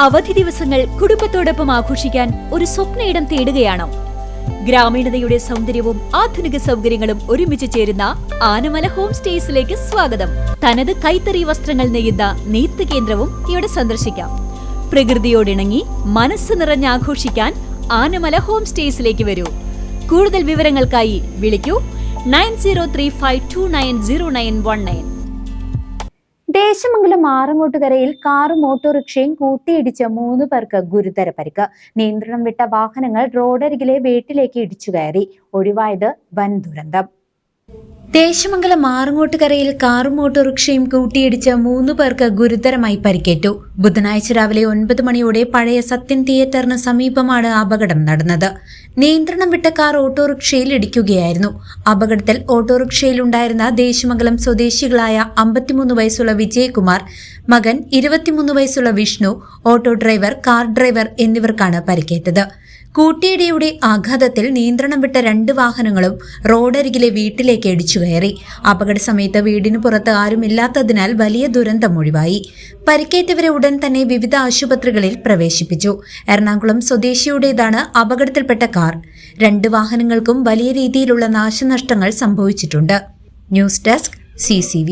അവധി ദിവസങ്ങൾ കുടുംബത്തോടൊപ്പം ആഘോഷിക്കാൻ ഒരു സ്വപ്നയിടം തേടുകയാണോ? ഗ്രാമീണതയുടെ സൗന്ദര്യവും ആധുനിക സൗകര്യങ്ങളും ഒരുമിച്ച് ചേരുന്ന ആനമല ഹോം സ്റ്റേസിലേക്ക് സ്വാഗതം. തനത് കൈത്തറി വസ്ത്രങ്ങൾ നെയ്യുന്ന നെയ്ത്ത് കേന്ദ്രവും ഇവിടെ സന്ദർശിക്കാം. പ്രകൃതിയോടിണങ്ങി മനസ്സ് നിറഞ്ഞ് ആഘോഷിക്കാൻ ആനമല ഹോം സ്റ്റേസിലേക്ക് വരൂ. കൂടുതൽ വിവരങ്ങൾക്കായി വിളിക്കൂ 9035290919. ദേശമംഗലം ആറങ്ങോട്ടുകരയിൽ കാറും ഓട്ടോറിക്ഷയും കൂട്ടിയിടിച്ച് 3 പേർക്ക് ഗുരുതര പരിക്ക്. നിയന്ത്രണം വിട്ട വാഹനങ്ങൾ റോഡരികിലെ വീട്ടിലേക്ക് ഇടിച്ചു കയറി. ഒഴിവായത് വൻ ദുരന്തം. ദേശമംഗലം ആറങ്ങോട്ടുകരയിൽ കാറും ഓട്ടോറിക്ഷയും കൂട്ടിയിടിച്ച് 3 പേർക്ക് ഗുരുതരമായി പരിക്കേറ്റു. ബുധനാഴ്ച രാവിലെ 9 മണിയോടെ പഴയ സത്യൻ തിയേറ്ററിന് സമീപമാണ് അപകടം നടന്നത്. നിയന്ത്രണം വിട്ട കാർ ഓട്ടോറിക്ഷയിൽ ഇടിക്കുകയായിരുന്നു. അപകടത്തിൽ ഓട്ടോറിക്ഷയിലുണ്ടായിരുന്ന ദേശമംഗലം സ്വദേശികളായ 53 വയസ്സുള്ള വിജയകുമാർ, മകൻ 23 വയസ്സുള്ള Vishnu, auto driver, car driver എന്നിവർക്കാണ് പരിക്കേറ്റത്. കൂട്ടിയിടിയുടെ ആഘാതത്തിൽ നിയന്ത്രണം വിട്ട 2 വാഹനങ്ങളും റോഡരികിലെ വീട്ടിലേക്ക് ഇടിച്ചു കയറി. അപകട സമയത്ത് വീടിന് പുറത്ത് ആരുമില്ലാത്തതിനാൽ വലിയ ദുരന്തം ഒഴിവായി. പരിക്കേറ്റവരെ ഉടൻ തന്നെ വിവിധ ആശുപത്രികളിൽ പ്രവേശിപ്പിച്ചു. എറണാകുളം സ്വദേശിയുടേതാണ് അപകടത്തിൽപ്പെട്ട കാർ. 2 വാഹനങ്ങൾക്കും വലിയ രീതിയിലുള്ള നാശനഷ്ടങ്ങൾ സംഭവിച്ചിട്ടുണ്ട്. News desk CCV.